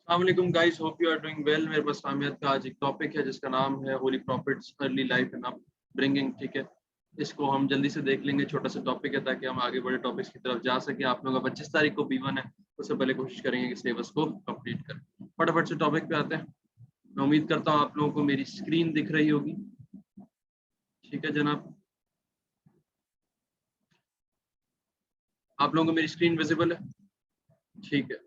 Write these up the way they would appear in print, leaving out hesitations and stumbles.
अस्सलाम वालेकुम guys, hope you are doing well. मेरे पास कामयाब का आज एक टॉपिक है जिसका नाम है Holi profits early life and upbringing. ठीक है, इसको हम जल्दी से देख लेंगे। छोटा सा टॉपिक है ताकि हम आगे बड़े टॉपिक्स की तरफ जा सके। आप लोगों का 25 तारीख को B1 है, उससे पहले कोशिश करेंगे कि सिलेबस को कंप्लीट करें। फटाफट से टॉपिक पे आते हैं। मैं उम्मीद करता हूँ आप लोगों को मेरी स्क्रीन दिख रही होगी। ठीक है जनाब, आप लोगों को मेरी स्क्रीन विजिबल है? ठीक है,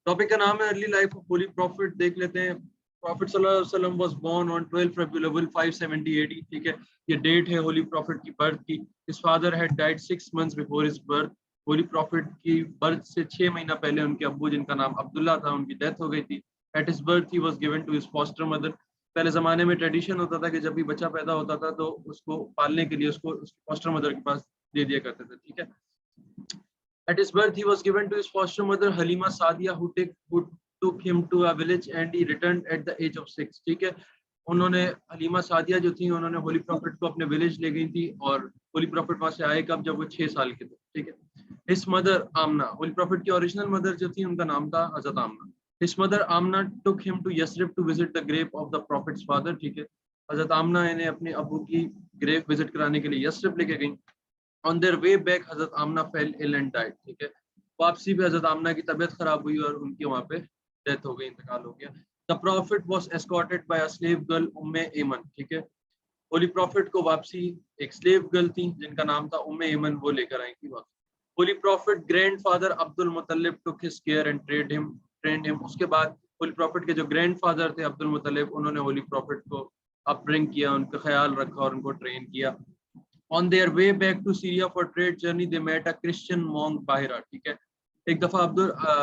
टॉपिक का नाम है early life of holy prophet. देख लेते हैं। प्रॉफिट सल्लल्लाहु अलैहि वसल्लम was born on 12 Rabiul 570 AD। ठीक है, ये डेट है होली प्रॉफिट की बर्थ की। His father had died 6 months before his birth. Holy prophet की बर्थ से 6 महीना पहले उनके अब्बू, जिनका नाम अब्दुल्ला था, उनकी डेथ हो गई थी। At his birth he was given to his foster mother. पहले जमाने में ट्रेडिशन होता था कि जब भी बच्चा पैदा होता था तो उसको पालने के लिए उसको उसकी फॉस्टर मदर के पास दे दिया करते थे। ठीक है, at his birth, he was given to his foster mother Halima Saadia, who took him to a village and he returned at the age of 6. ठीक है, उन्होंने हलीमा सादिया जो थी, उन्होंने होली प्रॉफिट को अपने विलेज ले गई थी और होली प्रॉफिट वहां से आए कब, जब वो 6 साल के थे। ठीक है, his mother Amna, holy prophet की ओरिजिनल मदर जो थी उनका नाम था हजरत Amna. His mother Amna took him to Yathrib to visit the grave of the prophet's father. ठीक है, हजरत आमना इन्हें अपने अबू की ग्रेव विजिट कराने के लिए यसरिब लेके गई। On their way back, Hazrat Amna fell ill and died। ठीक है, वापसी पे हजरत आमना की तबीयत खराब हुई और उनकी वहां पे डेथ हो गई, इंतकाल हो गया। The prophet was escorted by a slave girl उम्मे एमन। ठीक है, होली प्रॉफिट को वापसी एक स्लेव गर्ल थी जिनका नाम था उम्मे एमन, वो लेकर आई थी वापस। Holy prophet grandfather Abdul Muttalib took his care and trained him। उसके बाद होली प्रॉफिट के जो ग्रैंडफादर थे अब्दुल मुतल्लिब, उन्होंने होली प्रॉफिट को अपब्रिंग किया, उनका ख्याल रखा और उनको ट्रेन किया। On their way back to Syria for trade journey, they met a Christian monk Bahira। ठीक है, एक दफा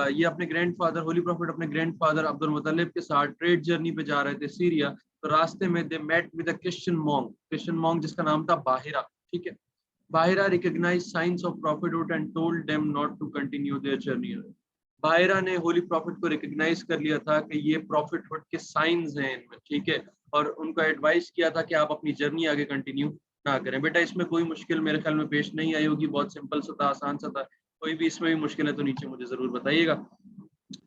ये अपने ग्रैंडफादर होली प्रॉफिट अपने ग्रैंडफादर अब्दुल मुतल्लिब के साथ ट्रेड जर्नी पे जा रहे थे सीरिया। तो रास्ते में they met with a Christian monk जिसका नाम था बाहिरा। ठीक है, Bahira recognized signs of prophethood and told them not to continue their journey. Bahira ने होली प्रॉफिट को रिकॉग्नाइज कर लिया था कि ये प्रॉफिटहुड के साइंस हैं इनमें। ठीक है, और उनको एडवाइस किया था कि आप अपनी जर्नी आगे कंटिन्यू ना करें। बेटा इसमें कोई मुश्किल मेरे ख्याल में पेश नहीं आई होगी, बहुत सिंपल सा था, आसान सा था। कोई भी इसमें भी मुश्किल है तो नीचे मुझे जरूर बताइएगा।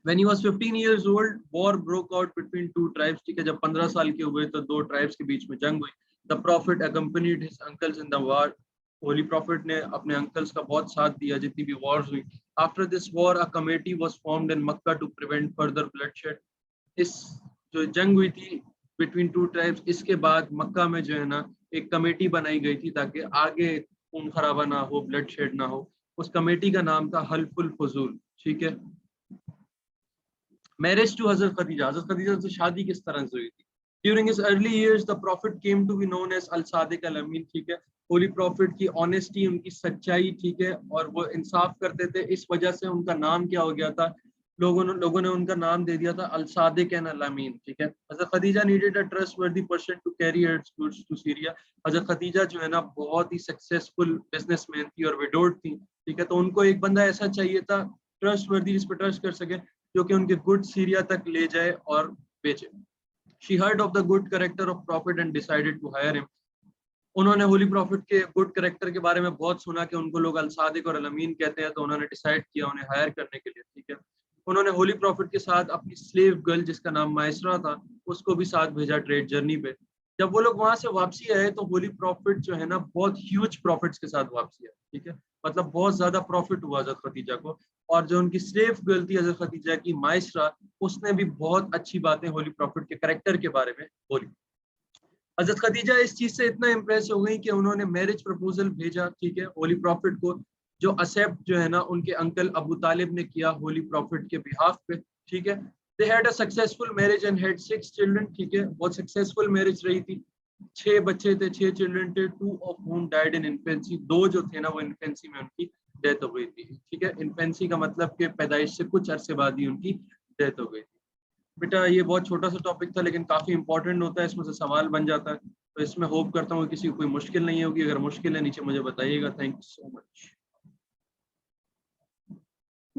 When he was 15 years old, war broke out between two tribes। ठीक है, जब 15 साल के हुए तो दो ट्राइब्स के बीच में जंग हुई। The prophet accompanied his uncles in the war। Holy prophet ने अपने अंकल्स का बहुत साथ दिया जितनी भी वॉर्स हुई। After this war, a committee was formed in Makkah to prevent further bloodshed। इस जो जंग हुई थी बिटवीन टू ट्राइब्स, इसके बाद मक्का में जो है ना एक कमेटी बनाई गई थी ताकि आगे खून खराबा ना हो, ब्लड शेड ना हो। उस कमेटी का नाम था हल्फुल फजूल। ठीक है, मैरिज टू हजरत खदीजा से शादी किस तरह से हुई थी? During his early years the prophet came to be known as al Sadiq al Amin. ठीक है, होली प्रॉफिट की ऑनेस्टी, उनकी सच्चाई, ठीक है, और वो इंसाफ करते थे, इस वजह से उनका नाम क्या हो गया था, लोगों ने उनका नाम दे दिया था अल सादिक एंड अल अमीन। ठीक है, हजरत Khadija needed a trustworthy person to carry her goods to Syria. हजरत खदीजा जो है ना बहुत ही सक्सेसफुल बिजनेसमैन थी और विडोड थी। ठीक है, तो उनको एक बंदा ऐसा चाहिए था ट्रस्टवर्दी, जिस पर ट्रस्ट कर सके, जो कि उनके गुड सीरिया तक ले जाए और बेचे। She heard of the good character of Prophet and decided to hire him। उन्होंने होली प्रॉफिट के गुड कैरेक्टर के बारे में बहुत सुना कि उनको लोग अल सादिक और अल अमीन कहते हैं, तो उन्होंने डिसाइड किया उन्हें हायर करने के लिए। ठीक है, उन्होंने होली प्रॉफिट के साथ अपनी स्लेव गर्ल जिसका नाम माइसरा था उसको भी साथ भेजा ट्रेड जर्नी पे। जब वो लोग वहां से वापसी आए तो होली प्रॉफिट जो है ना बहुत ह्यूज प्रॉफिट्स के साथ वापसी आए। ठीक है, मतलब बहुत ज्यादा प्रॉफिट हुआ हजरत खदीजा को। और जो उनकी स्लेव गर्ल थी हजरत खदीजा की माइसरा, उसने भी बहुत अच्छी बातें होली प्रॉफिट के कैरेक्टर के बारे में बोली। हजरत खदीजा इस चीज से इतना इम्प्रेस हो गई कि उन्होंने मैरिज प्रपोजल भेजा। ठीक है, होली प्रॉफिट को, जो एक्सेप्ट जो है ना उनके अंकल अबू तालिब ने किया होली प्रॉफिट के बिहाफ पे। ठीक है, they had a successful marriage and had 6 children. ठीक है, बहुत सक्सेसफुल मैरिज रही थी, 6 बच्चे थे, 6 चिल्ड्रन थे। 2 of whom died in infancy. 2 जो थे ना वो इन्फेंसी में उनकी डेथ हो गई थी। ठीक है, इन्फेंसी का मतलब कि पैदाइश से कुछ अरसे बाद ही उनकी डेथ हो गई थी। बेटा ये बहुत छोटा सा टॉपिक था लेकिन काफी इंपॉर्टेंट होता है, इसमें से सवाल बन जाता है, तो इसमें होप करता हूँ किसी को कोई मुश्किल नहीं होगी। अगर मुश्किल है नीचे मुझे बताइएगा। Thank you so much.